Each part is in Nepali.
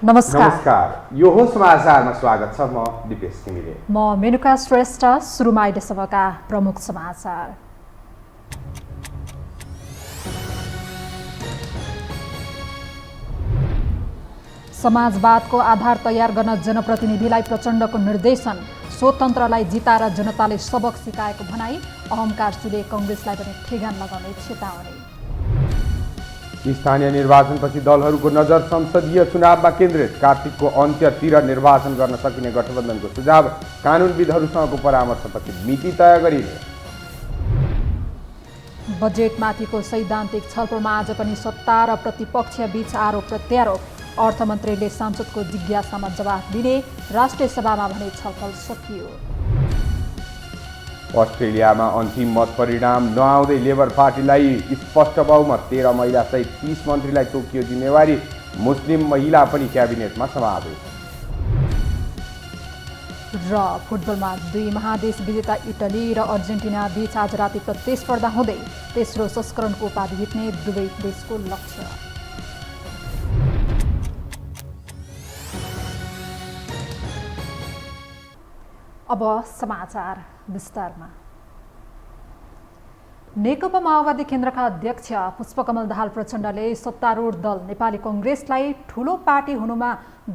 नमस्कार यो हो समाचारमा स्वागत छ। म दिपेश घिमिरे। म मेनुका श्रेष्ठ। सुरुमा अहिलेसम्मका प्रमुख समाचार। समाजवादको आधार तयार गर्न जनप्रतिनिधिलाई प्रचण्डको निर्देशन। स्वतन्त्रलाई जिताएर जनताले सबक सिकाएको भनाई। अहंकार चुले कांग्रेसलाई पनि ठेगान लगाउने चेतावनी। स्थानीय निर्वाचनपछि दलहरूको नजर संसदीय चुनावमा केन्द्रित। कार्तिकको अन्त्यतिर निर्वाचन गर्न सकिने गठबन्धनको सुझाव। कानुनविदहरूसँगको परामर्शपछि मिति तय गरिने। बजेटमाथिको सैद्धान्तिक छलफलमा आज पनि सत्ता र प्रतिपक्ष बीच आरोप प्रत्यारोप। अर्थमन्त्रीले सांसदको जिज्ञासामा जवाफ दिने। राष्ट्रिय सभामा भने छलफल सकियो। अस्ट्रेलियामा अन्तिम मत परिणाम नआउँदै लेबर पार्टीलाई स्पष्ट बहुमत। 13 महिलासहित 30 मन्त्रीलाई तोकियो जिम्मेवारी। मुस्लिम महिला पनि क्याबिनेटमा समावेश। र फुटबलमा 2 महादेश विजेता इटली र अर्जेन्टिना बीच आज राति प्रतिस्पर्धा हुँदै तेस्रो संस्करणको उपाधि जित्ने दुवै देशको लक्ष्य। अब समाचार विस्तारमा। नेकपा माओवादी केन्द्रका अध्यक्ष पुष्पकमल दाहाल प्रचण्डले सत्तारूढ दल नेपाली कांग्रेसलाई ठूलो पार्टी हुनुमा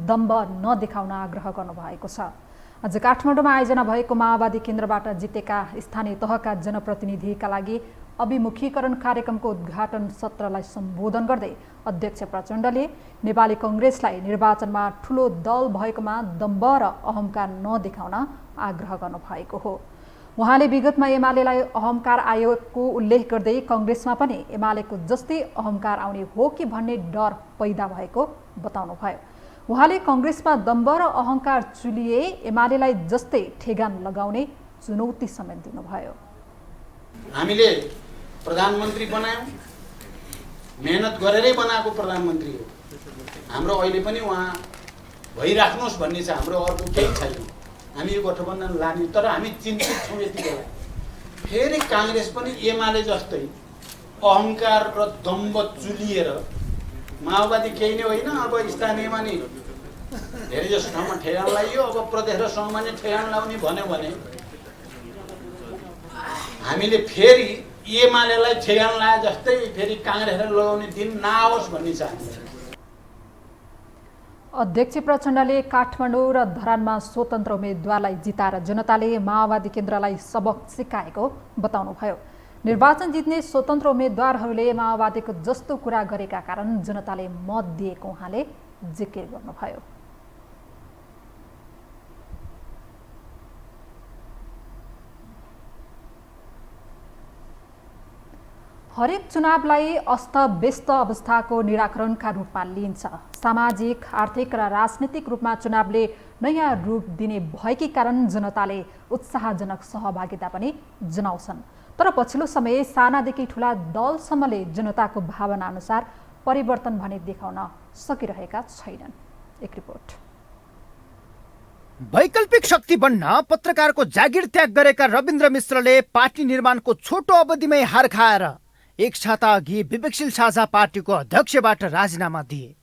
दम्भ नदेखाउन आग्रह गर्नुभएको छ। आज काठमाडौँमा आयोजना भएको माओवादी केन्द्रबाट जितेका स्थानीय तहका जनप्रतिनिधिका लागि अभिमुखीकरण कार्यक्रमको उद्घाटन सत्रलाई सम्बोधन गर्दै अध्यक्ष प्रचण्डले नेपाली कांग्रेसलाई निर्वाचनमा ठूलो दल भएकोमा दम्भ र अहंकार नदेखाउन आग्रह गर्नुभएको हो। उहाँले विगतमा एमालेलाई अहंकार आयोगको उल्लेख गर्दै कांग्रेसमा पनि एमालेको जस्तै अहंकार आउने हो कि भन्ने डर पैदा भएको बताउनुभयो। उहाँले कांग्रेसमा दम्भ र अहंकार चुलिए एमालेलाई जस्तै ठेगान लगाउने चुनौती समेत दिनुभयो। हामीले प्रधानमन्त्री बनायौं, मेहनत गरेरै बनाएको प्रधानमन्त्री हो। हाम्रो अहिले पनि उहाँ भइराख्नुहोस् भन्ने छ, हाम्रो अर्को केही छैन। हामी यो गठबन्धन लाने, तर हामी चिन्तित छौँ यति बेला फेरि कांग्रेस पनि एमाले जस्तै अहंकार र दम्भ चुलिएर माओवादी केही नै होइन। अब स्थानीयमा नि धेरै जसो ठाउँमा ठेगान लगाइयो, अब प्रदेश र सङ्घमा नै ठेगान लगाउने भन्यो भने हामीले फेरि एमालेलाई ठेगान लाए जस्तै फेरि कांग्रेसलाई लगाउने दिन नआओस् भन्ने छ। अध्यक्ष प्रचण्डले काठमाडौँ र धरानमा स्वतन्त्र उम्मेद्वारलाई जिताएर जनताले माओवादी केन्द्रलाई सबक सिकाएको बताउनुभयो। निर्वाचन जित्ने स्वतन्त्र उम्मेद्वारहरूले माओवादीको जस्तो कुरा गरेका कारण जनताले मत दिएको उहाँले जिकिर गर्नुभयो। हरेक चुनावलाई अस्तव्यस्त अवस्थाको निराकरणका रूपमा लिइन्छ। सामाजिक, आर्थिक र राजनीतिक रूपमा चुनावले नयाँ रूप दिने भएकै कारण जनताले उत्साहजनक सहभागिता पनि जनाउँछन्। तर पछिल्लो समय सानादेखि ठुला दलसम्मले जनताको भावना अनुसार परिवर्तन भने देखाउन सकिरहेका छैनन्। एक रिपोर्ट। वैकल्पिक शक्ति बन्न पत्रकारको जागिर त्याग गरेका रविन्द्र मिश्रले पार्टी निर्माणको छोटो अवधिमै हार खाएर एक साता अघि विवेकशील साझा पार्टीको अध्यक्षबाट राजीनामा दिए।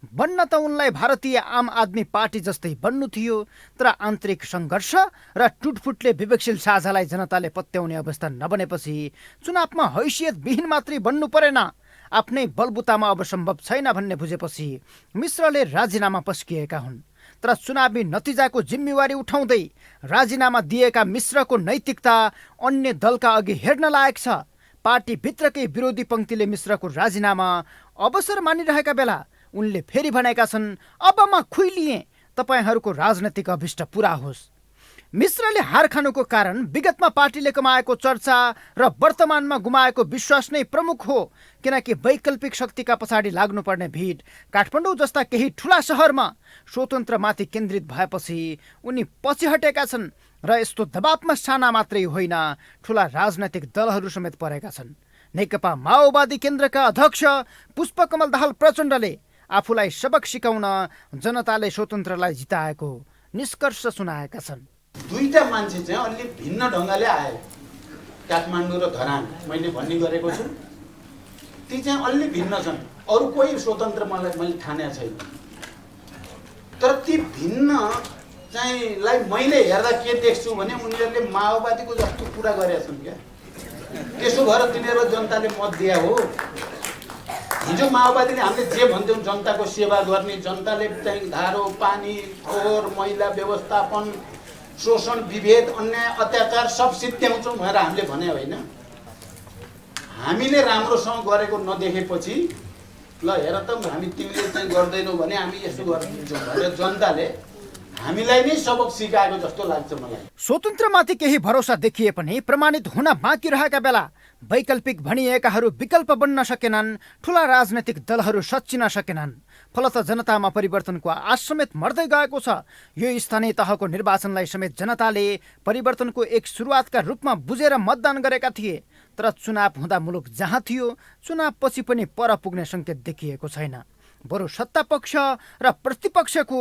बन्न त उनलाई भारतीय आम आदमी पार्टी जस्तै बन्नु थियो, तर आन्तरिक सङ्घर्ष र टुटफुटले विवेकशील साझालाई जनताले पत्याउने अवस्था नबनेपछि चुनावमा हैसियत विहीन मात्रै बन्नु परेन, आफ्नै बलबुतामा अब सम्भव छैन भन्ने बुझेपछि मिश्रले राजीनामा पस्किएका हुन्। तर चुनावी नतिजाको जिम्मेवारी उठाउँदै राजीनामा दिएका मिश्रको नैतिकता अन्य दलका अघि हेर्न लायक छ। पार्टीभित्रकै विरोधी पङ्क्तिले मिश्रको राजीनामा अवसर मानिरहेका बेला उनले फेरि भनेका छन्, अब म खुइलिएँ, तपाईँहरूको राजनैतिक अभिष्ट पुरा होस्। मिश्रले हार खानुको कारण विगतमा पार्टीले कमाएको चर्चा र वर्तमानमा गुमाएको विश्वास नै प्रमुख हो, किनकि वैकल्पिक शक्तिका पछाडि लाग्नुपर्ने भिड काठमाडौँ जस्ता केही ठुला सहरमा स्वतन्त्रमाथि केन्द्रित भएपछि उनी पछि हटेका छन् र यस्तो दबावमा साना मात्रै होइन, ठुला राजनैतिक दलहरू समेत परेका छन्। नेकपा माओवादी केन्द्रका अध्यक्ष पुष्पकमल दाहाल प्रचण्डले आफूलाई सबक सिकाउन जनताले स्वतन्त्रलाई जिताएको निष्कर्ष सुनाएका छन्। दुईटा मान्छे चाहिँ अलि भिन्न ढङ्गले आए, काठमाडौँ र धरान मैले भन्ने गरेको छु। ती चाहिँ अलि भिन्न छन्। अरू कोही स्वतन्त्र मैले ठानेको छैन। तर ती भिन्न चाहिँलाई मैले हेर्दा के देख्छु भने उनीहरूले माओवादीको जस्तो कुरा गरेका छन् क्या। त्यसो भएर तिनीहरू जनताले मत दिए हो। हिजो माओवादीले हामीले जे भन्थ्यौँ जनताको सेवा गर्ने, जनताले चाहिँ धारो पानी फोहोर मैला व्यवस्थापन शोषण विभेद अन्याय अत्याचार सब सिद्ध्याउँछौँ भनेर हामीले भने होइन। हामीले राम्रोसँग गरेको नदेखेपछि ल हेर त हामी तिमीले चाहिँ गर्दैनौ भने हामी यसो गरिदिन्छौँ भनेर जनताले हामीलाई नै सबक सिकाएको जस्तो लाग्छ मलाई। स्वतन्त्रमाथि केही भरोसा देखिए पनि प्रमाणित हुन बाँकी रहेका बेला वैकल्पिक भनिएकाहरू विकल्प बन्न सकेनन्, ठूला राजनैतिक दलहरू सच्चिन सकेनन्। फलत जनतामा परिवर्तनको आश समेत मर्दै गएको छ। यो स्थानीय तहको निर्वाचनलाई समेत जनताले परिवर्तनको एक सुरुवातका रूपमा बुझेर मतदान गरेका थिए। तर चुनाव हुँदा मुलुक जहाँ थियो चुनाव पछि पनि पर पुग्ने सङ्केत देखिएको छैन। बरु सत्ता पक्ष र प्रतिपक्षको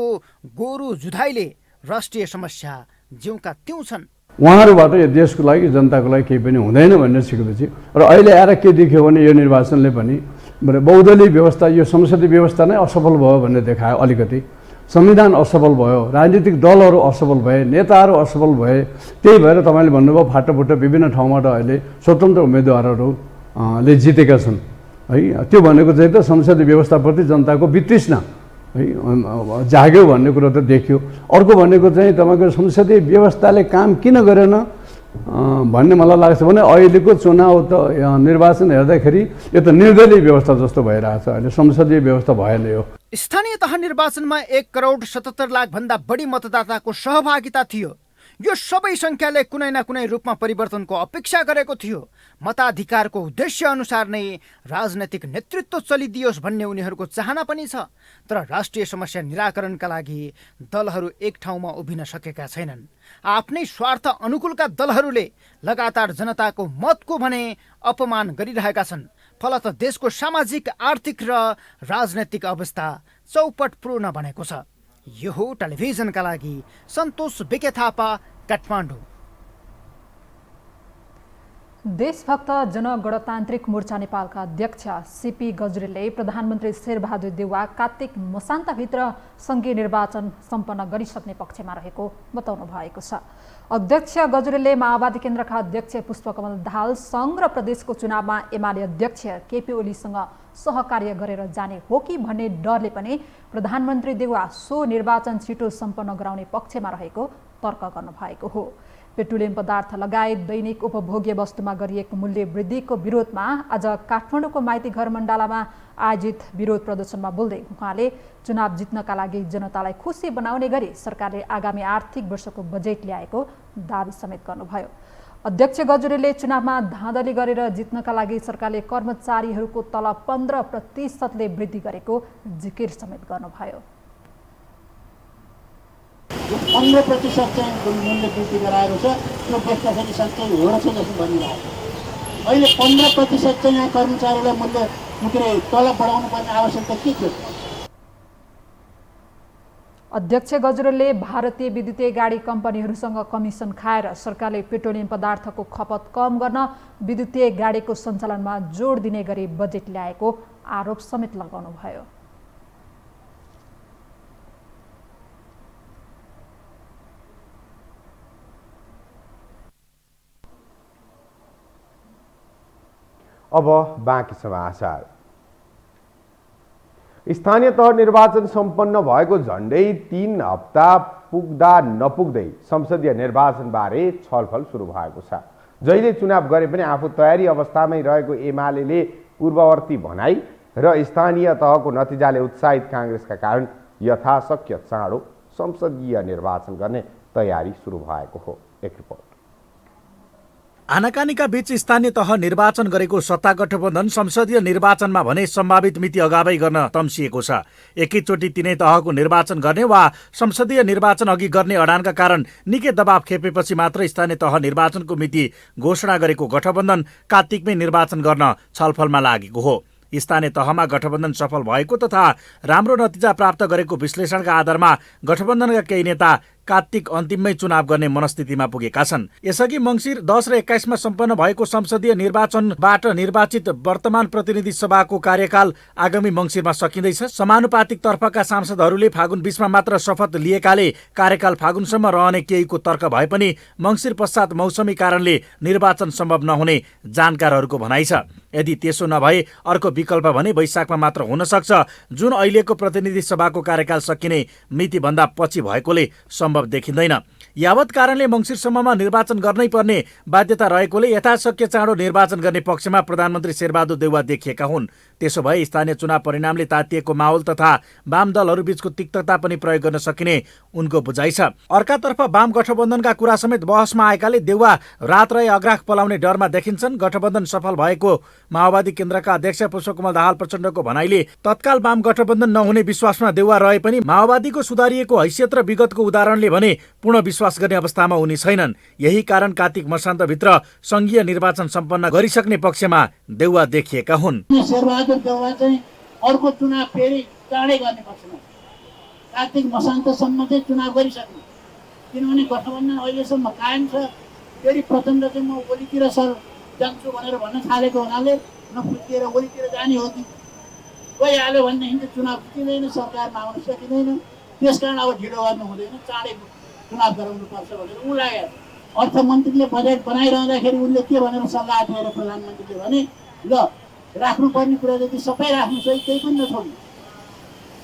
गोरु जुधाइले राष्ट्रिय समस्या जिउका त्यौँ छन्। उहाँहरूबाट यो देशको लागि जनताको लागि केही पनि हुँदैन भनेर सिकेपछि र अहिले आएर के देखियो भने यो निर्वाचनले पनि बहुदलीय व्यवस्था, यो संसदीय व्यवस्था नै असफल भयो भन्ने देखायो। अलिकति संविधान असफल भयो, राजनीतिक दलहरू असफल भए, नेताहरू असफल भए। त्यही भएर तपाईँले भन्नुभयो फाटोफुटो विभिन्न ठाउँबाट अहिले स्वतन्त्र उम्मेदवारहरूले जितेका छन् है। त्यो भनेको चाहिँ त संसदीय व्यवस्थाप्रति जनताको वितृष्णा है जाग्यो भन्ने कुरो त देखियो। अर्को भनेको चाहिँ तपाईँको संसदीय व्यवस्थाले काम किन गरेन भन्ने मलाई लाग्छ भने अहिलेको चुनाव त निर्वाचन हेर्दाखेरि यो त निर्दलीय व्यवस्था जस्तो भइरहेछ। अहिले संसदीय व्यवस्था भएन। यो स्थानीय तह निर्वाचनमा 1,77,00,000 भन्दा बढी मतदाताको सहभागिता थियो। यो सबै सङ्ख्याले कुनै न कुनै रूपमा परिवर्तनको अपेक्षा गरेको थियो। मताधिकारको उद्देश्य अनुसार नै राजनैतिक नेतृत्व चलिदियोस् भन्ने उनीहरूको चाहना पनि छ। तर राष्ट्रिय समस्या निराकरणका लागि दलहरू एक ठाउँमा उभिन सकेका छैनन्। आफ्नै स्वार्थ अनुकूलका दलहरूले लगातार जनताको मतको भने अपमान गरिरहेका छन्। फलत देशको सामाजिक आर्थिक र राजनैतिक अवस्था चौपटपूर्ण बनेको छ। यो हो टेलिभिजनका लागि सन्तोष बिके थापा, काठमाडौँ। देशभक्त जनगणतान्त्रिक मोर्चा नेपालका अध्यक्ष सीपी गजुरेलले प्रधानमन्त्री शेरबहादुर देउवा कार्तिक मसान्तभित्र सङ्घीय निर्वाचन सम्पन्न गरिसक्ने पक्षमा रहेको बताउनु भएको छ। अध्यक्ष गजुरेलले माओवादी केन्द्रका अध्यक्ष पुष्पकमल दाहाल सङ्घ र प्रदेशको चुनावमा एमाले अध्यक्ष केपी ओलीसँग सहकार्य गरेर जाने हो कि भन्ने डरले पनि प्रधानमन्त्री देउवा सो निर्वाचन छिटो सम्पन्न गराउने पक्षमा रहेको तर्क गर्नुभएको हो। पेट्रोलियम पदार्थ लगायत दैनिक उपभोग्य वस्तुमा गरिएको मूल्य वृद्धिको विरोधमा आज काठमाडौँको माइती घर मण्डलामा आयोजित विरोध प्रदर्शनमा बोल्दै उहाँले चुनाव जित्नका लागि जनतालाई खुसी बनाउने गरी सरकारले आगामी आर्थिक वर्षको बजेट ल्याएको दावी समेत गर्नुभयो। अध्यक्ष गजुरेलले चुनावमा धाँधली गरेर जित्नका लागि सरकारले कर्मचारीहरूको तलब 15% वृद्धि गरेको जिकिर समेत गर्नुभयो। 15% चाहिँ मूल्य वृद्धि गराएको छ, त्यो देख्दाखेरि साँच्चै हो रहेछ जस्तो भनिरहेको। अहिले 15% चाहिँ यहाँ कर्मचारीलाई मूल्य के अरे तलब बढाउनु पर्ने आवश्यकता के थियो? अध्यक्ष गजुरेलले भारतीय विद्युतीय गाडी कम्पनीहरूसँग कमिसन खाएर सरकारले पेट्रोलियम पदार्थको खपत कम गर्न विद्युतीय गाडीको सञ्चालनमा जोड दिने गरी बजेट ल्याएको आरोप समेत लगाउनुभयो। अब बाँकी समाचार। स्थानीय तह निर्वाचन सम्पन्न भएको झन्डै 3 हप्ता पुग्दा नपुग्दै संसदीय निर्वाचनबारे छलफल सुरु भएको छ। जहिले चुनाव गरे पनि आफू तयारी अवस्थामै रहेको एमालेले पूर्ववर्ती भनाई र स्थानीय तहको नतिजाले उत्साहित काङ्ग्रेसका कारण यथाशक्य चाँडो संसदीय निर्वाचन गर्ने तयारी सुरु भएको हो। एक रिपोर्ट। आनाकानीका बीच स्थानीय तह निर्वाचन गरेको सत्ता गठबन्धन संसदीय निर्वाचनमा भने सम्भावित मिति अगावै गर्न तम्सिएको छ। एकैचोटि तिनै तहको निर्वाचन गर्ने वा संसदीय निर्वाचन अघि गर्ने अडानका कारण निकै दबाव खेपेपछि मात्र स्थानीय तह निर्वाचनको मिति घोषणा गरेको गठबन्धन कार्तिकमै निर्वाचन गर्न छलफलमा लागेको हो। स्थानीय तहमा गठबन्धन सफल भएको तथा राम्रो नतिजा प्राप्त गरेको विश्लेषणका आधारमा गठबन्धनका केही नेता कार्तिक अन्तिममै चुनाव गर्ने मनस्थितिमा पुगेका छन्। यसअघि मङ्सिर 10 र 21 मा सम्पन्न भएको संसदीय निर्वाचनबाट निर्वाचित वर्तमान प्रतिनिधि सभाको कार्यकाल आगामी मङ्सिरमा सकिँदैछ। समानुपातिक तर्फका सांसदहरूले फागुन 20 मा मात्र शपथ लिएकाले कार्यकाल फागुनसम्म रहने केहीको तर्क भए पनि मङ्सिर पश्चात मौसमी कारणले निर्वाचन सम्भव नहुने जानकारहरूको भनाइ छ। यदि त्यसो नभए अर्को विकल्प भने वैशाखमा मात्र हुन सक्छ, जुन अहिलेको प्रतिनिधि सभाको कार्यकाल सकिने मितिभन्दा पछि भएकोले सम्भव देखिँदैन। यावत कारणले मङ्सिरसम्ममा निर्वाचन गर्नै पर्ने बाध्यता रहेकोले यथाशक्य चाँडो निर्वाचन गर्ने पक्षमा प्रधानमन्त्री शेरबहादुर देउवा देखिएका हुन्। त्यसो भए स्थानीय चुनाव परिणामले तातिएको माहौल तथा वाम दलहरूबीचको तिक्तता पनि प्रयोग गर्न सकिने उनको बुझाइ छ। अर्कातर्फ वाम गठबन्धनका कुरा समेत बहसमा आएकाले देउवा रात रहे अग्राख पलाउने डरमा देखिन्छन्। गठबन्धन सफल भएको माओवादी केन्द्रका अध्यक्ष पुष्पकमल दाहाल प्रचण्डको भनाइले तत्काल वाम गठबन्धन नहुने विश्वासमा देउवा रहे पनि माओवादीको सुधारिएको हैसियत र विगतको उदाहरणले भने पूर्ण विश्वास गर्ने अवस्थामा उनी छैनन्। यही कारण कार्तिक मसान्तभित्र संघीय निर्वाचन सम्पन्न गरिसक्ने पक्षमा देउवा देखिएका हुन्। शेरबहादुर देउवा चाहिँ अर्को चुनाव फेरि चाँडै गर्ने पक्षमा, कार्तिक मसान्तसम्म चाहिँ चुनाव गरिसक्नु, किनभने गठबन्धन अहिलेसम्म कायम छ। फेरि प्रचण्ड चाहिँ म ओलीतिर सर जान्छु भनेर भन्न थालेको हुनाले नफुत्किएर ओलीतिर जाने हो कि गइहाल्यो भनेदेखि चाहिँ चुनाव जितिँदैन, सरकारमा आउन सकिँदैन। त्यसकारण अब ढिलो गर्नु हुँदैन, चाँडै चुनाव गराउनु पर्छ भनेर ऊ लाग्यो। अर्थमन्त्रीले बजेट बनाइरहँदाखेरि उनले के भनेर सल्लाह दिएर प्रधानमन्त्रीले भने ल राख्नुपर्ने कुरा जति सबै राख्नु सही, केही पनि नछोड्नु,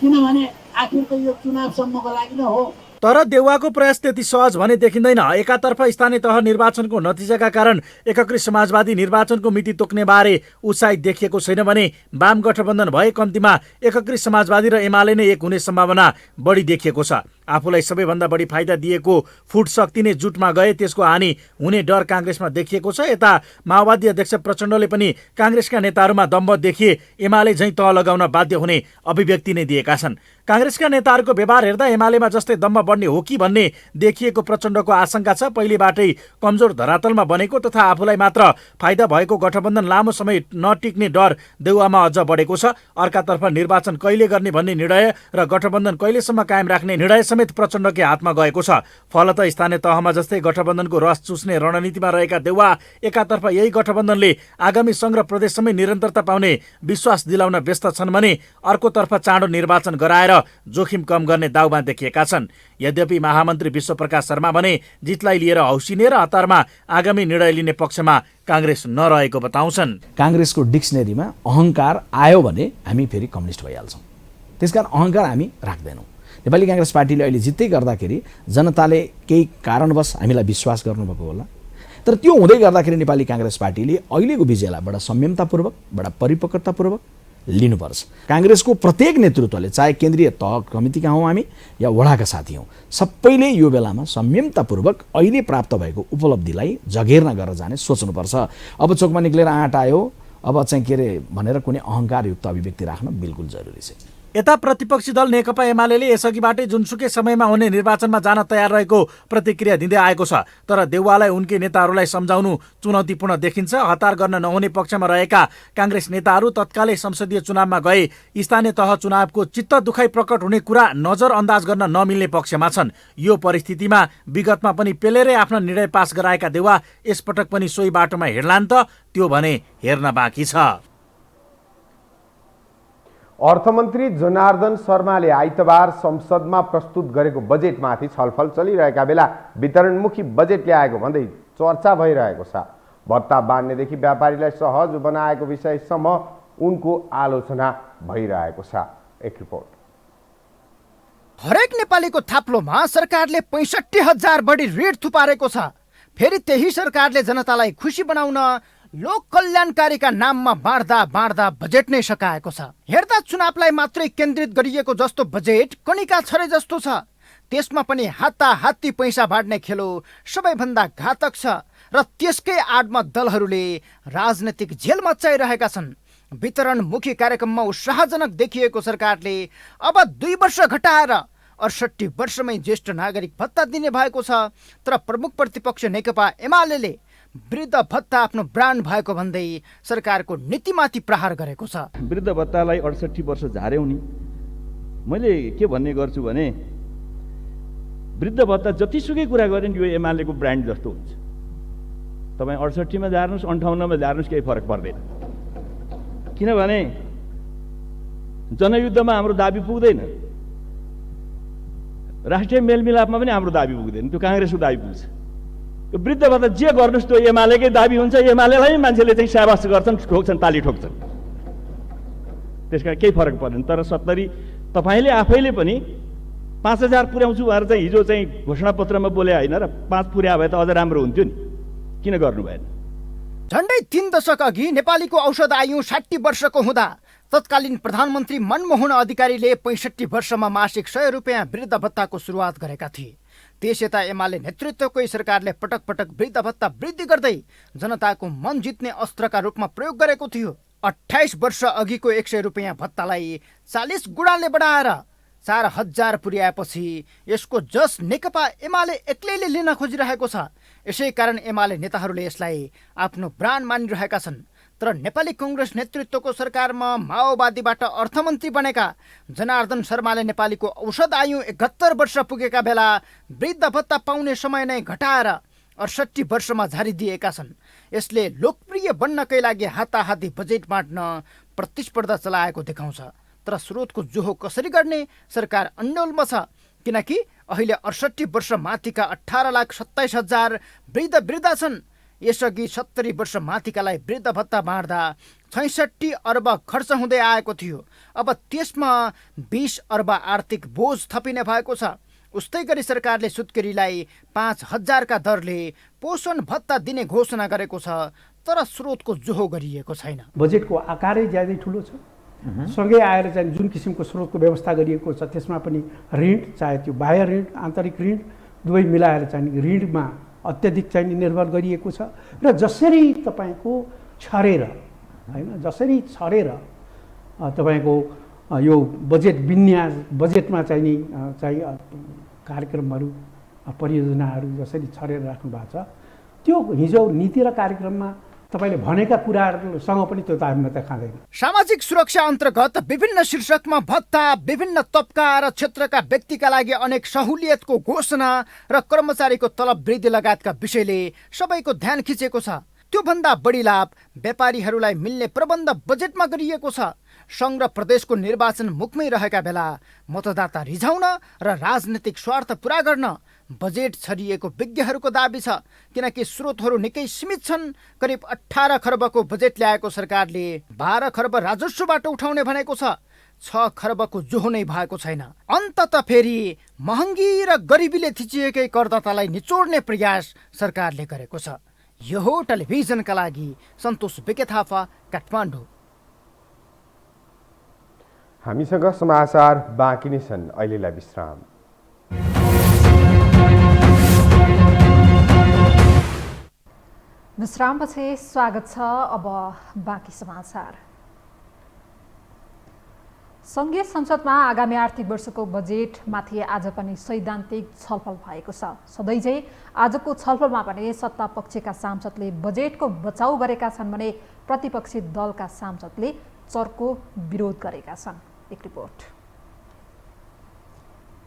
किनभने आखिर त यो चुनावसम्मको लागि नै हो। तर देउवाको प्रयास त्यति सहज भने देखिँदैन। एकातर्फ स्थानीय तह निर्वाचनको नतिजाका कारण एकीकृत समाजवादी निर्वाचनको मिति तोक्ने बारे उत्साहित देखिएको छैन भने वाम गठबन्धन भए कम्तीमा एकीकृत समाजवादी र एमाले नै एक हुने सम्भावना बढी देखिएको छ। आफूलाई सबैभन्दा बढी फाइदा दिएको फुट शक्ति नै जुटमा गए त्यसको हानि हुने डर काङ्ग्रेसमा देखिएको छ। यता माओवादी अध्यक्ष प्रचण्डले पनि काङ्ग्रेसका नेताहरूमा दम्भ देखिए एमाले झैँ तह लगाउन बाध्य हुने अभिव्यक्ति नै दिएका छन्। काङ्ग्रेसका नेताहरूको व्यवहार हेर्दा एमालेमा जस्तै दम्भ बढ्ने हो कि भन्ने देखिएको प्रचण्डको आशंका छ। पहिलेबाटै कमजोर धरातलमा बनेको तथा आफूलाई मात्र फाइदा भएको गठबन्धन लामो समय नटिक्ने डर देउवामा अझ बढेको छ। अर्कातर्फ निर्वाचन कहिले गर्ने भन्ने निर्णय र गठबन्धन कहिलेसम्म कायम राख्ने निर्णय समेत प्रचण्डकै हातमा गएको छ। फलत स्थानीय तहमा जस्तै गठबन्धनको रस चुस्ने रणनीतिमा रहेका देउवा एकातर्फ यही गठबन्धनले आगामी सङ्घ र प्रदेशसम्मै निरन्तरता पाउने विश्वास दिलाउन व्यस्त छन् भने अर्कोतर्फ चाँडो निर्वाचन गराएर जोखिम कम गर्ने दाउमा देखिएका छन्। यद्यपि महामन्त्री विश्वप्रकाश शर्मा भने जितलाई लिएर हौसिने र हतारमा आगामी निर्णय लिने पक्षमा काङ्ग्रेस नरहेको बताउँछन्। काङ्ग्रेसको डिक्सनरीमा अहङ्कार आयो भने हामी फेरि कम्युनिस्ट भइहाल्छौँ, त्यसकारण अहङ्कार हामी राख्दैनौँ। नेपाली काङ्ग्रेस पार्टीले अहिले जित्दै गर्दाखेरि जनताले केही कारणवश हामीलाई विश्वास गर्नुभएको होला, तर त्यो हुँदै गर्दाखेरि नेपाली काङ्ग्रेस पार्टीले अहिलेको विजयलाई बडा संयमतापूर्वक बडा परिपक्वतापूर्वक लिनुपर्छ। काङ्ग्रेसको प्रत्येक नेतृत्वले, चाहे केन्द्रीय तह कमिटीका हौँ हामी या वडाका साथी हौँ, सबैले यो बेलामा संयमतापूर्वक अहिले प्राप्त भएको उपलब्धिलाई जगेर्ना गरेर जाने सोच्नुपर्छ। अब चोकमा निक्लेर आँट आयो अब चाहिँ के अरे भनेर कुनै अहङ्कारयुक्त अभिव्यक्ति राख्न बिल्कुल जरुरी छ। यता प्रतिपक्षी दल नेकपा एमाले यसअघिबाटै जुनसुकै समयमा हुने निर्वाचनमा जान तयार रहेको प्रतिक्रिया दिँदै आएको छ। तर देउवालाई उनकै नेताहरूलाई सम्झाउनु चुनौतीपूर्ण देखिन्छ। हतार गर्न नहुने पक्षमा रहेका काङ्ग्रेस नेताहरू तत्कालै संसदीय चुनावमा गए स्थानीय तह चुनावको चित्त दुखाइ प्रकट हुने कुरा नजरअन्दाज गर्न नमिल्ने पक्षमा छन्। यो परिस्थितिमा विगतमा पनि पेलेरै आफ्नो निर्णय पास गराएका देउवा यसपटक पनि सोही बाटोमा हिँड्लान् त, त्यो भने हेर्न बाँकी छ। अर्थमन्त्री जनार्दन शर्माले आइतबार संसदमा प्रस्तुत गरेको बजेटमाथि छलफल चलिरहेका बेला वितरणमुखी बजेट ल्याएको भन्दै चर्चा भइरहेको छ। भत्ता बाँड्नेदेखि व्यापारीलाई सहज बनाएको विषयसम्म उनको आलोचना भइरहेको छ। एक रिपोर्ट। हरेक नेपालीको थाप्लोमा सरकारले 65,000 बढी ऋण थुपारेको छ। फेरि त्यही सरकारले जनतालाई खुसी बनाउन लोक कल्याणकारीका नाममा बाँड्दा बाँड्दा बजेट नै सकाएको छ। हेर्दा चुनावलाई मात्रै केन्द्रित गरिएको जस्तो बजेट कणिका छरे जस्तो छ। त्यसमा पनि हात्ती पैसा बाँड्ने खेलो सबैभन्दा घातक छ र त्यसकै आडमा दलहरूले राजनैतिक झेल मचाइरहेका छन्। वितरणमुखी कार्यक्रममा उत्साहजनक देखिएको सरकारले अब 2 वर्ष घटाएर 68 वर्षमै ज्येष्ठ नागरिक भत्ता दिने भएको छ। तर प्रमुख प्रतिपक्ष नेकपा एमाले वृद्ध भत्ता आफ्नो ब्रान्ड भएको भन्दै सरकारको नीतिमाथि प्रहार गरेको छ। वृद्ध भत्तालाई 68 वर्ष झार्यौँ नि। मैले के भन्ने गर्छु भने वृद्ध भत्ता जतिसुकै कुरा गरे नि यो एमालेको ब्रान्ड जस्तो हुन्छ। तपाईँ 68 मा झार्नुहोस् 58 मा झार्नुहोस् केही फरक पर्दैन। किनभने जनयुद्धमा हाम्रो दाबी पुग्दैन, राष्ट्रिय मेलमिलापमा पनि हाम्रो दाबी पुग्दैन, त्यो काङ्ग्रेसको दाबी पुग्छ। यो वृद्ध भत्ता जे गर्नुहोस् त्यो एमालेकै दाबी हुन्छ, एमालेलाई मान्छेले चाहिँ स्याबास गर्छन्, ठोक्छन्, ताली ठोक्छन्। त्यसका केही फरक पर्दैन। तर 70 तपाईँले आफैले पनि 5000 पुर्याउँछु भनेर चाहिँ हिजो चाहिँ घोषणापत्रमा बोले होइन र 5 पुर्या भए त अझ राम्रो हुन्थ्यो नि, किन गर्नु भएन? झन्डै 3 दशक अघि नेपालीको औषध आयु 60 वर्षको हुँदा तत्कालीन प्रधानमन्त्री मनमोहन अधिकारीले 65 वर्षमा मासिक 100 रुपियाँ वृद्ध भत्ताको सुरुवात गरेका थिए। त्यसयता एमाले नेतृत्वकै सरकारले पटक पटक वृद्ध भत्ता वृद्धि गर्दै जनताको मन जित्ने अस्त्रका रूपमा प्रयोग गरेको थियो। 28 वर्ष अघिको 100 रुपियाँ भत्तालाई 40 गुणाले बढाएर 4000 पुर्याएपछि यसको जस नेकपा एमाले एक्लैले लिन खोजिरहेको छ। यसै कारण एमाले नेताहरूले यसलाई आफ्नो ब्रान्ड मानिरहेका छन्। तर नेपाली कङ्ग्रेस नेतृत्वको सरकारमा माओवादीबाट अर्थमन्त्री बनेका जनार्दन शर्माले नेपालीको औषध आयु 71 वर्ष पुगेका बेला वृद्ध भत्ता पाउने समय नै घटाएर 68 वर्षमा झारिदिएका छन्। यसले लोकप्रिय बन्नकै लागि हाताहाती बजेट बाँड्न प्रतिस्पर्धा चलाएको देखाउँछ। तर स्रोतको जोहो कसरी गर्ने सरकार अन्डोलमा छ, किनकि अहिले 68 वर्ष माथिका 18,27,000 वृद्ध छन्। यसअघि 70 वर्ष माथिकालाई वृद्ध भत्ता बाँड्दा 66 अर्ब खर्च हुँदै आएको थियो। अब त्यसमा 20 अर्ब आर्थिक बोझ थपिने भएको छ। उस्तै गरी सरकारले सुत्केरीलाई 5000 का दरले पोषण भत्ता दिने घोषणा गरेको छ, तर स्रोतको जोहो गरिएको छैन। बजेटको आकारै ज्यादै ठुलो छ। सँगै आएर चाहिँ जुन किसिमको स्रोतको व्यवस्था गरिएको छ त्यसमा पनि ऋण, चाहे त्यो बाह्य ऋण आन्तरिक ऋण दुवै मिलाएर चाहिँ ऋणमा अत्यधिक चाहिँ निर्भर गरिएको छ। र जसरी तपाईँको छरेर होइन, जसरी छरेर तपाईँको यो बजेट विन्यास बजेटमा चाहिँ कार्यक्रमहरू परियोजनाहरू जसरी छरेर राख्नु भएको छ, त्यो हिजो नीति र कार्यक्रममा तपाईँले भनेका कुराहरूसँग पनि त्यो तालमेल खाँदैन। सामाजिक सुरक्षा अन्तर्गत विभिन्न शीर्षकमा भत्ता, विभिन्न तबका र क्षेत्रका व्यक्तिका लागि अनेक सहुलियतको घोषणा र कर्मचारीको तलब वृद्धि लगायतका विषयले सबैको ध्यान खिचेको छ। त्योभन्दा बढी लाभ व्यापारीहरूलाई मिल्ने प्रबन्ध बजेटमा गरिएको छ। सङ्घ र प्रदेशको निर्वाचन मुखमै रहेका बेला मतदाता रिझाउन र राजनीतिक स्वार्थ पुरा गर्न बजेट छरिएको विज्ञहरूको दाबी छ। किनकि स्रोतहरू निकै सीमित छन्। करिब 18 खर्बको बजेट ल्याएको सरकारले 12 खर्ब राजस्वबाट उठाउने भनेको छ। 6 खर्बको जोहो नै भएको छैन। अन्तत फेरि महँगी र गरिबीले थिचिएकै करदातालाई निचोड्ने प्रयास सरकारले गरेको छ। यो हो टेलिभिजनका लागि सन्तोष बिके थापा, काठमाडौँ। हामीसँग समाचार बाँकी नै छन्, अहिलेलाई विश्राम। विश्रामपछि स्वागत छ। अब बाँकी समाचार। सङ्घीय संसदमा आगामी आर्थिक वर्षको बजेटमाथि आज पनि सैद्धान्तिक छलफल भएको छ। सधैँझै आजको छलफलमा पनि सत्ता पक्षका सांसदले बजेटको बचाउ गरेका छन् भने प्रतिपक्षी दलका सांसदले चर्को विरोध गरेका छन्। एक रिपोर्ट।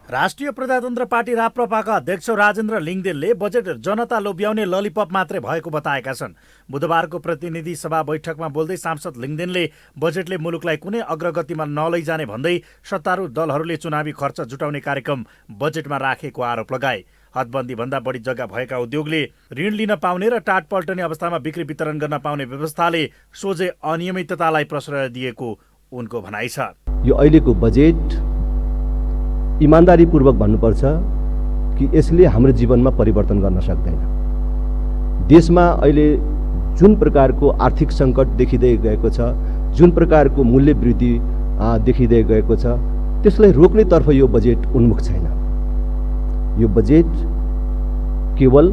राष्ट्रिय प्रजातन्त्र पार्टी राप्रपाका अध्यक्ष राजेन्द्र लिङदेनले बजेट जनता लोभ्याउने ललिपप मात्रै भएको बताएका छन्। बुधबारको प्रतिनिधि सभा बैठकमा बोल्दै सांसद लिङदेनले बजेटले मुलुकलाई कुनै अग्रगतिमा नलैजाने भन्दै सत्तारूढ दलहरूले चुनावी खर्च जुटाउने कार्यक्रम बजेटमा राखेको आरोप लगाए। हदबन्दी भन्दा बढी जग्गा भएका उद्योगले ऋण लिन पाउने र टाट पल्टने अवस्थामा बिक्री वितरण गर्न पाउने व्यवस्थाले सोझै अनियमिततालाई प्रश्रय दिएको उनको भनाइ छ। यो अहिलेको बजेट इमान्दारीपूर्वक भन्नुपर्छ कि यसले हाम्रो जीवनमा परिवर्तन गर्न सक्दैन। देशमा अहिले जुन प्रकारको आर्थिक सङ्कट देखिँदै गएको छ, जुन प्रकारको मूल्य वृद्धि देखिँदै गएको छ, त्यसलाई रोक्नेतर्फ यो बजेट उन्मुख छैन। यो बजेट केवल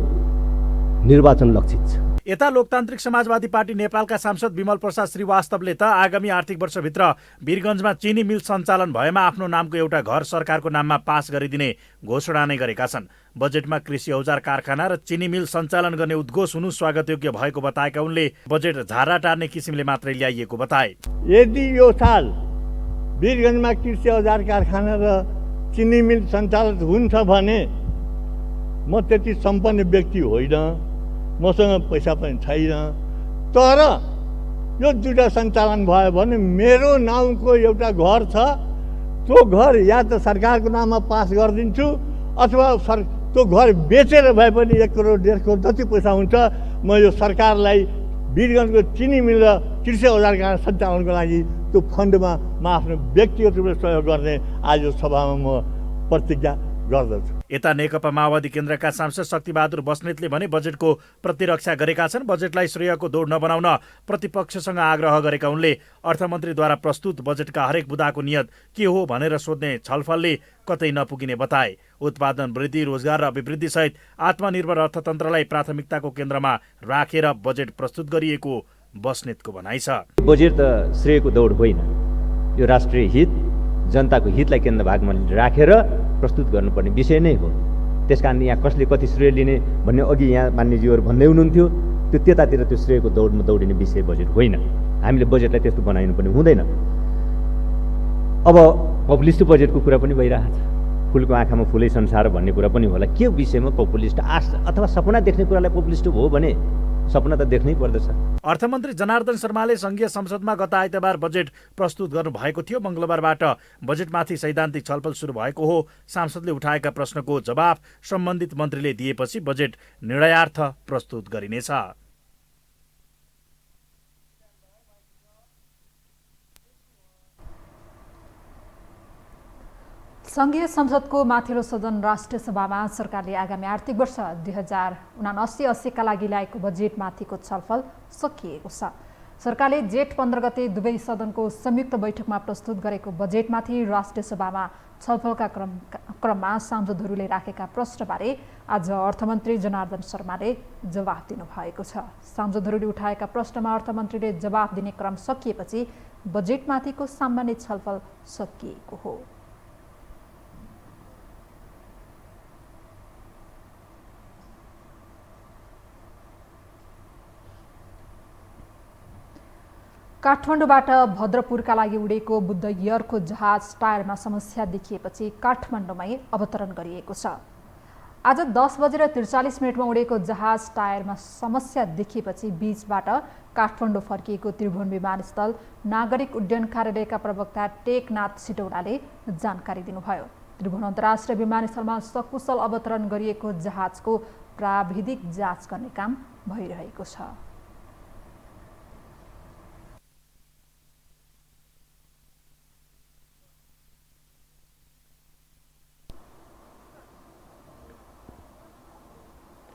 निर्वाचन लक्षित छ। यता लोकतान्त्रिक समाजवादी पार्टी नेपालका सांसद विमल प्रसाद श्रीवास्तवले त आगामी आर्थिक वर्षभित्र वीरगञ्जमा चिनी मिल सञ्चालन भएमा आफ्नो नामको एउटा घर सरकारको नाममा पास गरिदिने घोषणा नै गरेका छन्। बजेटमा कृषि औजार कारखाना र चिनी मिल सञ्चालन गर्ने उद्घोष हुनु स्वागतयोग्य भएको बताएका उनले बजेट झारा टार्ने किसिमले मात्रै ल्याइएको बताए। यदि यो साल वीरगञ्जमा कृषि औजार कारखाना र चिनी मिल सञ्चालन हुन्छ भने म त्यति सम्पन्न व्यक्ति होइन, मसँग पैसा पनि छैन, तर यो दुईवटा सञ्चालन भयो भने मेरो नाउँको एउटा घर छ, त्यो घर या त सरकारको नाममा पास गरिदिन्छु अथवा त्यो घर बेचेर भए पनि 1 करोड 1.5 करोड जति पैसा हुन्छ म यो सरकारलाई वीरगञ्जको चिनी मिल र कृषि औजार कारखाना सञ्चालनको लागि त्यो फन्डमा म आफ्नो व्यक्तिगत रूपले सहयोग गर्ने आज यो सभामा म प्रतिज्ञा गर्दछु। यता नेकपा माओवादी केन्द्रका सांसद शक्तिबहादुर बस्नेतले भने बजेटको प्रतिरक्षा गरेका छन्। बजेटलाई श्रेयको दौड नबनाउन प्रतिपक्षसँग आग्रह गरेका उनले अर्थमन्त्रीद्वारा प्रस्तुत बजेटका हरेक बुदाको नियत के हो भनेर सोध्ने छलफलले कतै नपुगिने बताए। उत्पादन वृद्धि, रोजगार र अभिवृद्धि सहित आत्मनिर्भर अर्थतन्त्रलाई प्राथमिकताको केन्द्रमा राखेर बजेट प्रस्तुत गरिएको बस्नेतको भनाइ छ। बजेट त श्रेयको दौड होइन, यो राष्ट्रिय हित, जनताको हितलाई केन्द्रभागमा राखेर प्रस्तुत गर्नुपर्ने विषय नै हो। त्यसकारण यहाँ कसले कति श्रेय लिने भन्ने अघि यहाँ मान्यज्यूहरू भन्दै हुनुहुन्थ्यो, त्यो त्यतातिर त्यो श्रेयको दौडमा दौडिने विषय बजेट होइन। हामीले बजेटलाई त्यस्तो बनाइनु पनि हुँदैन। अब पपुलिस्ट बजेटको कुरा पनि भइरहेको छ, फुलको आँखामा फुलै संसार भन्ने कुरा पनि होला। के विषयमा पपुलिस्ट आश अथवा सपना देख्ने कुरालाई पपुलिस्ट हो भने सपना त देख्नै पर्दछ। अर्थमन्त्री जनार्दन शर्माले संघीय संसदमा गत आइतबार बजेट प्रस्तुत गर्नुभएको थियो। मंगलबारबाट बजेटमाथि सैद्धान्तिक छलफल सुरु भएको हो। सांसदले उठाएका प्रश्नको जवाफ सम्बन्धित मन्त्रीले दिएपछि बजेट निर्णयार्थ प्रस्तुत गरिनेछ। संघीय संसदको माथिल्लो सदन राष्ट्रिय सभामा सरकारले आगामी आर्थिक वर्ष 2079-80 लागि ल्याएको बजेटमाथिको छलफल सकिएको छ। सरकारले जेठ 15 गते दुवै सदनको संयुक्त बैठकमा प्रस्तुत गरेको बजेटमाथि राष्ट्रिय सभामा छलफलका क्रममा सांसदहरूले राखेका प्रश्नबारे आज अर्थमन्त्री जनार्दन शर्माले जवाफ दिनुभएको छ। सांसदहरूले उठाएका प्रश्नमा अर्थमन्त्रीले जवाफ दिने क्रम सकिएपछि बजेटमाथिको सामान्य छलफल सकिएको हो। काठमाडौँबाट भद्रपुरका लागि उडेको बुद्ध एयरको जहाज टायरमा समस्या देखिएपछि काठमाडौँमै अवतरण गरिएको छ। आज 10:43 उडेको जहाज टायरमा समस्या देखिएपछि बीचबाट काठमाडौँ फर्किएको त्रिभुवन विमानस्थल नागरिक उड्डयन कार्यालयका प्रवक्ता टेकनाथ सिटौलाले जानकारी दिनुभयो। त्रिभुवन अन्तर्राष्ट्रिय विमानस्थलमा सकुशल अवतरण गरिएको जहाजको प्राविधिक जाँच गर्ने काम भइरहेको छ।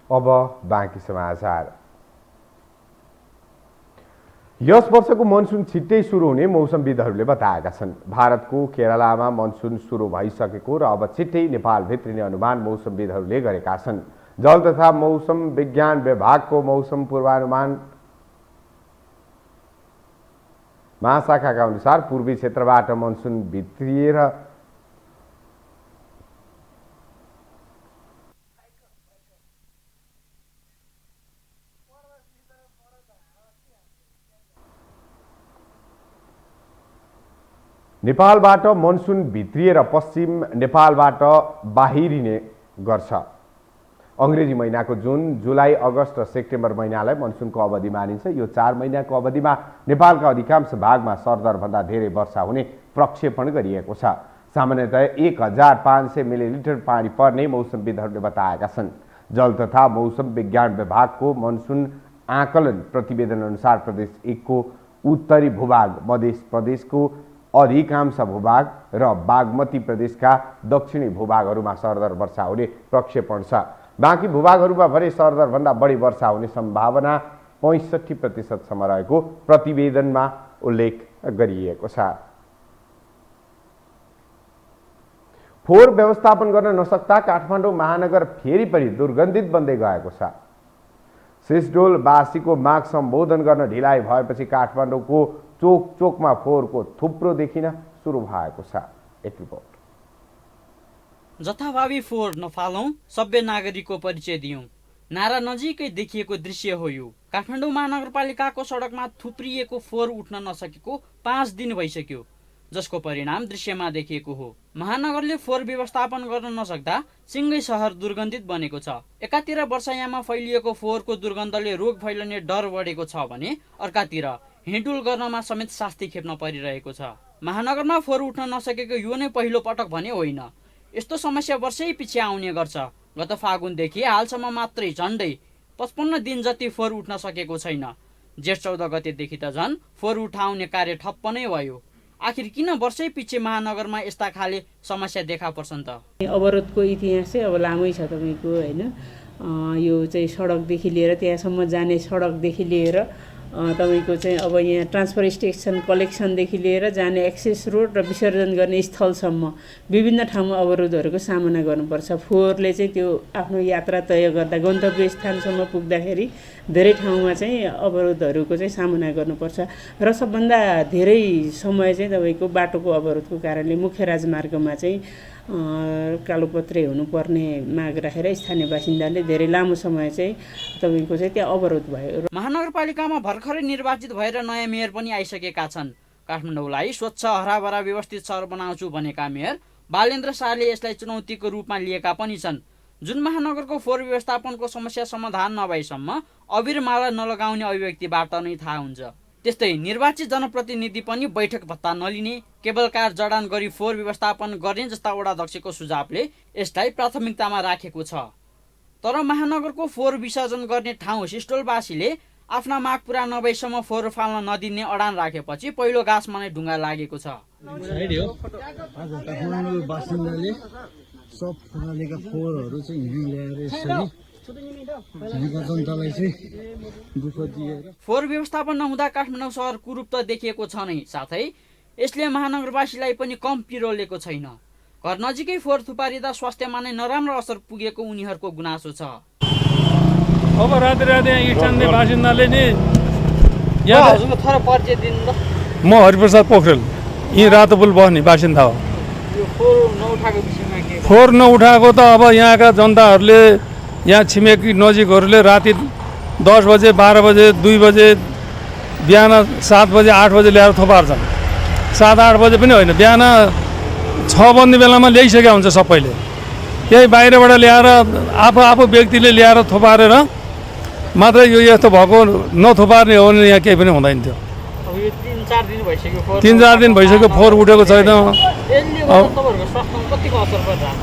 अब बाँकी समाचार। यस वर्षको मनसुन छिट्टै सुरु हुने मौसमविदहरूले बताएका छन्। भारतको केरलामा मनसुन सुरु भइसकेको र अब छिट्टै नेपाल भित्रिने अनुमान मौसमविदहरूले गरेका छन्। जल तथा मौसम विज्ञान विभागको मौसम पूर्वानुमान महाशाखाका अनुसार पूर्वी क्षेत्रबाट मनसुन भित्रिएर नेपालबाट मनसुन भित्रिएर पश्चिम नेपालबाट बाहिरिने गर्छ। अंग्रेजी महिनाको जुन, जुलाई, अगस्त र सेप्टेम्बर महिनालाई मनसुनको अवधि मानिन्छ। यो 4 महिनाको अवधिमा नेपालका अधिकांश भागमा सरदरभन्दा धेरै वर्षा हुने प्रक्षेपण गरिएको छ। सामान्यतया 1500 मिलिलिटर पानी पर्ने मौसमविदहरूले बताएका छन्। जल तथा मौसम विज्ञान विभागको मनसुन आकलन प्रतिवेदन अनुसार प्रदेश 1 को उत्तरी भूभाग, मध्य प्रदेशको अधिकांश भूभाग र बागमती प्रदेशका दक्षिणी भूभागहरूमा सरदर वर्षा हुने प्रक्षेपण छ। बाँकी भूभागहरूमा भने सरदरभन्दा बढी वर्षा हुने सम्भावना 65% सम्म रहेको प्रतिवेदनमा उल्लेख गरिएको छ। फोहोर व्यवस्थापन गर्न नसक्दा काठमाडौँ महानगर फेरि पनि दुर्गन्धित बन्दै गएको छ। सिसडोलवासीको माग सम्बोधन गर्न ढिलाइ भएपछि काठमाडौँको चोक चोकमा फोहोरको थुप्रो देखिन सुरु भएको छ। एक रिपोर्ट। जथाभावी फोहोर नफालौं, सभ्य नागरिकको परिचय दियौं नारा नजिकै देखिएको दृश्य हो यो। काठमाडौँ महानगरपालिकाको सडकमा थुप्रिएको फोहोर उठ्न नसकेको 5 दिन भइसक्यो। जसको परिणाम दृश्यमा देखिएको हो। महानगरले फोहोर व्यवस्थापन गर्न नसक्दा सिङ्गै सहर दुर्गन्धित बनेको छ। एकातिर वर्षायाममा फैलिएको फोहोरको दुर्गन्धले रोग फैलिने डर बढेको छ भने अर्कातिर हिँडुल गर्नमा समेत शास्ति खेप्न परिरहेको छ। महानगरमा फोहोर उठ्न नसकेको यो नै पहिलो पटक भने होइन। यस्तो समस्या वर्षै पछि आउने गर्छ। गत फागुनदेखि हालसम्म मात्रै झन्डै 55 दिन जति फोहोर उठ्न सकेको छैन। जेठ 14 गतेदेखि त झन् फोहोर उठाउने कार्य ठप्प नै भयो। आखिर किन वर्षै पछि महानगरमा यस्ता खाले समस्या देखा पर्छन् त? अवरोधको इतिहास चाहिँ अब लामै छ तपाईँको होइन। यो चाहिँ सडकदेखि लिएर त्यहाँसम्म जाने सडकदेखि लिएर तपाईँको चाहिँ अब यहाँ ट्रान्सफर स्टेसन कलेक्सनदेखि लिएर जाने एक्सेस रोड र विसर्जन गर्ने स्थलसम्म विभिन्न ठाउँमा अवरोधहरूको सामना गर्नुपर्छ। फोहोरले चाहिँ त्यो आफ्नो यात्रा तय गर्दा गन्तव्य स्थानसम्म पुग्दाखेरि धेरै ठाउँमा चाहिँ अवरोधहरूको चाहिँ सामना गर्नुपर्छ र सबभन्दा धेरै समय चाहिँ तपाईँको बाटोको अवरोधको कारणले मुख्य राजमार्गमा चाहिँ कालोपत्रे हुनुपर्ने माग राखेर स्थानीय बासिन्दाले धेरै लामो समय चाहिँ तपाईँको चाहिँ त्यहाँ अवरोध भयो। महानगरपालिकामा भर्खरै निर्वाचित भएर नयाँ मेयर पनि आइसकेका छन्। काठमाडौँलाई स्वच्छ हराभरा व्यवस्थित सहर बनाउँछु भनेका मेयर बालेन्द्र शाहले यसलाई चुनौतीको रूपमा लिएका पनि छन्। जुन महानगरको फोहोर व्यवस्थापनको समस्या समाधान नभएसम्म अबिरमाला नलगाउने अभिव्यक्तिबाट नै थाहा हुन्छ। त्यस्तै निर्वाचित जनप्रतिनिधि पनि बैठक भत्ता नलिने, केबल कार जडान गरी फोहोर व्यवस्थापन गर्ने जस्ता वडाध्यक्षको सुझावले यसलाई प्राथमिकतामा राखेको छ। तर महानगरको फोहोर विसर्जन गर्ने ठाउँ सिस्टोलवासीले आफ्ना माग पुरा नभएसम्म फोहोर फाल्न नदिने अडान राखेपछि पहिलो गाँसमा नै ढुङ्गा लागेको छ। बासिन्दाले सब फालेका फोहोरहरू चाहिँ यहाँ ल्याएर यसरी जनतालाई चाहिँ दुःख दिएर फोहोर व्यवस्थापन नहुँदा काठमाडौँ सहर कुरूप त देखिएको छ नै, साथै यसले महानगरवासीलाई पनि कम पिरोलेको छैन। घर नजिकै फोहोर थुपारिँदा स्वास्थ्यमा नै नराम्रो असर पुगेको उनीहरूको गुनासो छ। अब राति यहाँ इटान्ने बासिन्दाले नि म हरिप्रसाद पोखरेल यहीँ रातोपुल बस्ने बासिन्दा हो। फोहोर नउठाएको त अब यहाँका जनताहरूले यहाँ छिमेकी नजिकहरूले राति 10 बजे 12 बजे 2 बजे बिहान 7 बजे 8 बजे ल्याएर थोपार्छन्। 7-8 बजे पनि होइन, बिहान 6 बज्ने बेलामा ल्याइसकेका हुन्छ सबैले। यही बाहिरबाट ल्याएर आफू व्यक्तिले ल्याएर थोपारेर मात्र यो यस्तो भएको नथोपार्ने हो भने यहाँ केही पनि हुँदैन थियो। 3-4 दिन भइसक्यो फोहोर उठेको छैन।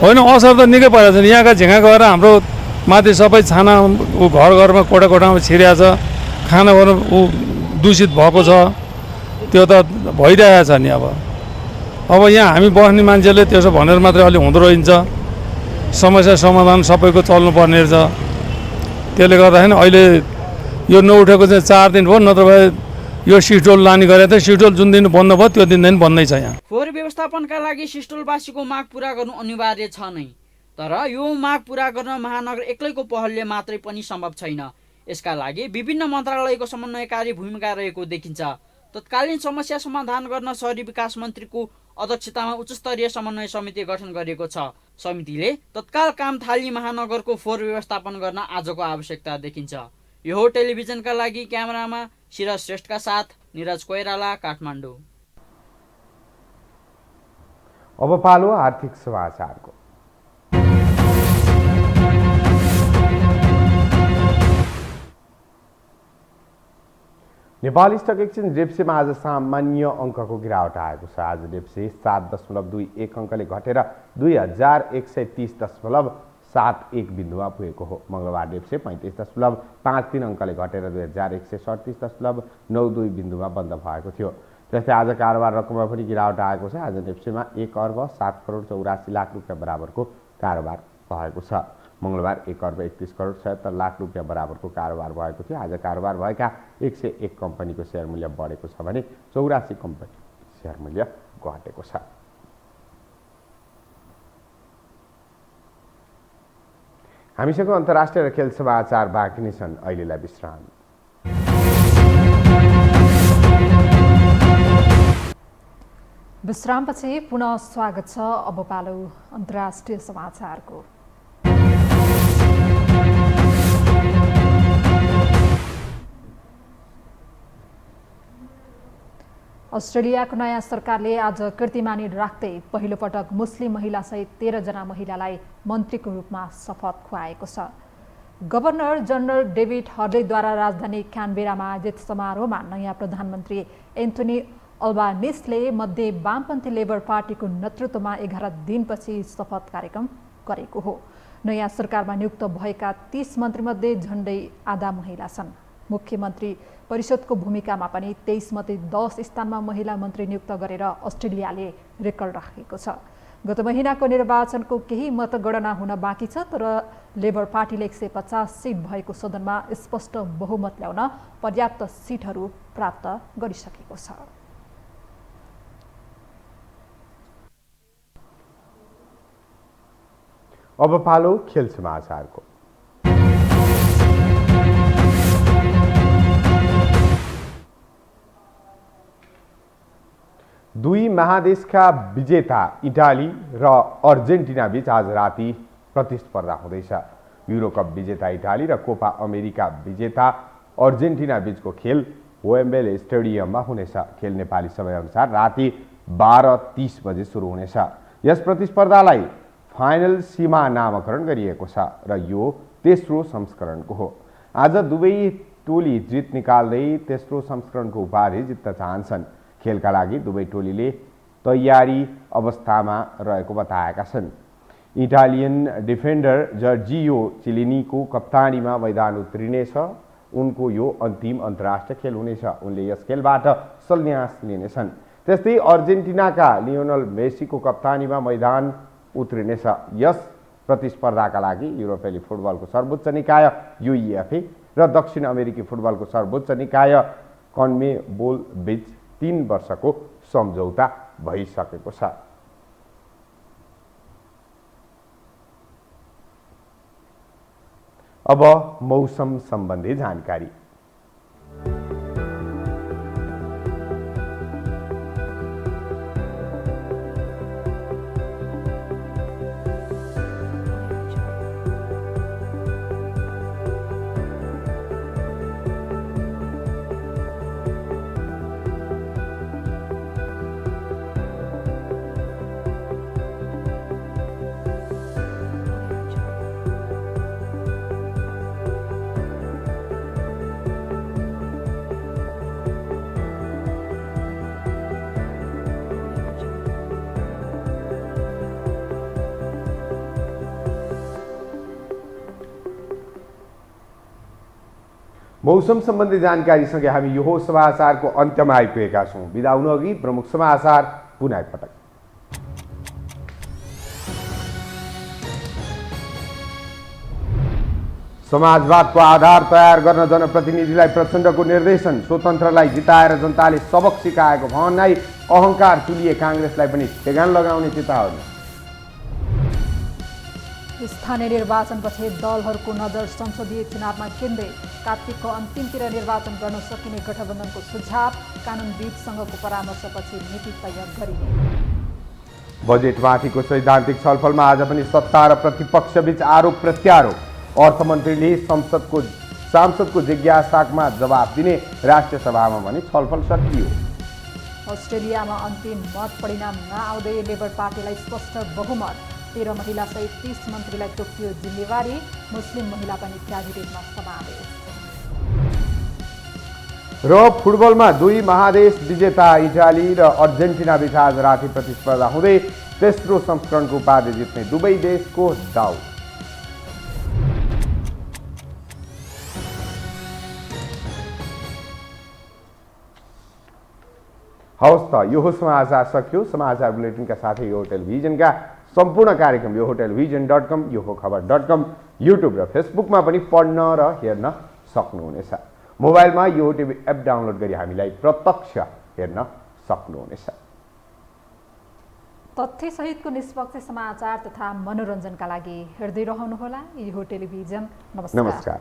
होइन, असर त निकै परेको छ। यहाँका झिँगा गएर हाम्रो माथि सबै छाना ऊ घर घरमा कोठा कोठामा छिरिया छ। खाना गर्नु ऊ दूषित भएको छ। त्यो त भइरहेको छ नि। अब यहाँ हामी बस्ने मान्छेले त्यसो भनेर मात्रै अलि हुँदो रहन्छ। समस्या समाधान सबैको चल्नुपर्ने रहेछ। त्यसले गर्दाखेरि अहिले यो नउठेको चाहिँ 4 दिन भयो, नत्र भए यो सिस्टोल लाने गरेको थियो। सिस्टोल जुन दिन बन्द भयो त्यो दिन बन्दै छ। यहाँ फोहोर व्यवस्थापनका लागि सिस्टोलवासीको माग पुरा गर्नु अनिवार्य छ नै, तर यो माग पुरा गर्न महानगर एक्लैको पहलले मात्रै पनि सम्भव छैन। यसका लागि विभिन्न मन्त्रालयको समन्वयकारी भूमिका रहेको देखिन्छ। तत्कालीन समस्या समाधान गर्न शहरी विकास मन्त्रीको अध्यक्षतामा उच्चस्तरीय समन्वय समिति गठन गरिएको छ। समितिले तत्काल काम थाली महानगरको फोहोर व्यवस्थापन गर्न आजको आवश्यकता देखिन्छ। यो हो टेलिभिजनका लागि क्यामेरामा शिरज श्रेष्ठका साथ निरज कोइराला, काठमाडौँ। अब पालो आर्थिक समाचारको। नेपाल स्टक एक्सचेन्ज डेप्सेमा आज सामान्य अङ्कको गिरावट आएको छ। आज डेप्से 7.21 अङ्कले घटेर 2130.71 बिन्दुमा पुगेको हो। मङ्गलबार डेप्से 35.53 अङ्कले घटेर 2137.92 बिन्दुमा बन्द भएको थियो। त्यस्तै आज कारोबार रकममा पनि गिरावट आएको छ। आज डेप्सेमा 1,07,84,00,000 रुपियाँ बराबरको कारोबार भएको छ। मङ्गलबार 1,31,76,00,000 रुपियाँ बराबरको कारोबार भएको थियो। आज कारोबार भएका 101 कम्पनीको सेयर मूल्य बढेको छ भने 84 कम्पनी सेयर मूल्य घटेको छ। हामीसँग अन्तर्राष्ट्रिय र खेल समाचार बाँकी नै छन्। अहिलेलाई विश्राम। विश्रामपछि पुनः स्वागत छ। अब पालो अन्तर्राष्ट्रिय समाचारको। अस्ट्रेलियाको नयाँ सरकारले आज कीर्तिमानी राख्दै पहिलो पटक मुस्लिम महिलासहित 13 जना महिलालाई मन्त्रीको रूपमा शपथ खुवाएको छ। गभर्नर जनरल डेभिड हर्लेद्वारा राजधानी क्यानबेरामा आयोजित समारोहमा नयाँ प्रधानमन्त्री एन्थोनी अल्बानिसले मध्ये वामपन्थी लेबर पार्टीको नेतृत्वमा 11 दिनपछि शपथ कार्यक्रम गरेको हो। नयाँ सरकारमा नियुक्त भएका 30 मन्त्रीमध्ये झन्डै आधा महिला छन्। मुख्यमन्त्री परिषदको भूमिकामा पनि 23 मध्ये 10 स्थानमा महिला मन्त्री नियुक्त गरेर अस्ट्रेलियाले रेकर्ड राखेको छ। गत महिनाको निर्वाचनको केही मतगणना हुन बाँकी छ, तर लेबर पार्टीले 150 सिट भएको सदनमा स्पष्ट बहुमत ल्याउन पर्याप्त सिटहरू प्राप्त गरिसकेको छ। अब पालो खेल समाचारको। दुई महादेशका विजेता इटाली र अर्जेन्टिना बीच आज राति प्रतिस्पर्धा हुँदैछ। युरोकप विजेता इटाली र कोपा अमेरिका विजेता अर्जेन्टिना बीचको खेल वेम्बले स्टेडियममा हुनेछ। खेल नेपाली समयअनुसार राति 12:30 बजे सुरु हुनेछ। यस प्रतिस्पर्धालाई फाइनल सीमा नामकरण गरिएको छ र यो तेस्रो संस्करणको हो। आज दुवै टोली जित निकाल्दै तेस्रो संस्करणको उपाधि जित्न चाहन्छन्। खेलका लागि दुवै टोलीले तयारी अवस्थामा रहेको बताएका छन्। इटालियन डिफेन्डर जर्जियो चिलिनीको कप्तानीमा मैदान उत्रिनेछ। उनको यो अन्तिम अन्तर्राष्ट्रिय खेल हुनेछ। उनले यस खेलबाट सन्यास लिनेछन्। त्यस्तै अर्जेन्टिनाका लियोनल मेसीको कप्तानीमा मैदान उत्रिनेछ। यस प्रतिस्पर्धाका लागि युरोपेली फुटबलको सर्वोच्च निकाय युइएफए र दक्षिण अमेरिकी फुटबलको सर्वोच्च निकाय कन्मेबोल बीच 3 वर्षको सम्झौता भइसकेको छ। अब मौसम सम्बन्धी जानकारी। मौसम सम्बन्धी जानकारीसँगै हामी यो समाचारको अन्त्यमा आइपुगेका छौँ। बिदा हुनु अघि प्रमुख समाचार पुनः एकपटक। समाजवादको आधार तयार गर्न जनप्रतिनिधिलाई प्रचण्डको निर्देशन। स्वतन्त्रलाई जिताएर जनताले सबक सिकाएको भनाइ। अहङ्कार तुलिए काङ्ग्रेसलाई पनि ठेगान लगाउने चेतावनी। स्थानीय निर्वाचनपछि दलहरूको नजर संसदीय चुनावमा केन्द्रित। कार्तिकको अन्तिमतिर निर्वाचन गर्न सकिने गठबन्धनको सुझाव। कानुनविदसँगको परामर्शपछि नीति तयार गरिने। बजेटमाथिको सैद्धान्तिक छलफलमा आज पनि सत्ता र प्रतिपक्षबीच आरोप प्रत्यारोप। अर्थमन्त्रीले सांसदको जिज्ञासामा जवाब दिने। राष्ट्रिय सभामा पनि छलफल सकियो। अस्ट्रेलियामा अन्तिम मत परिणाम नआउँदै लेबर पार्टीलाई स्पष्ट बहुमत। 13 महिला सहित 30 मन्त्रीलाई तोकियो जिम्मेवारी। मुस्लिम महिला पनि क्याबिनेटमा समावेश। र फुटबलमा दुई महादेश विजेता इटाली र अर्जेन्टिना बीच आज राति प्रतिस्पर्धा हुँदै तेस्रो संस्करणको उपाधि जित्ने दुवै देशको दाउ। हवस् त यो समाचार सकियो। समाचार बुलेटिनका साथै यो टेलिभिजनका सम्पूर्ण कार्यक्रम यो टेलिभिजन.com, यो खबर.com, युट्युब र फेसबुकमा पनि पढ्न र हेर्न सक्नुहुनेछ। मोबाइलमा यो टिभी एप डाउनलोड गरी हामीलाई प्रत्यक्ष हेर्न सक्नुहुनेछ। तथ्यसहितको निष्पक्ष समाचार तथा मनोरञ्जनका लागि हेर्दै रहनुहोला यो टेलिभिजन। नमस्कार।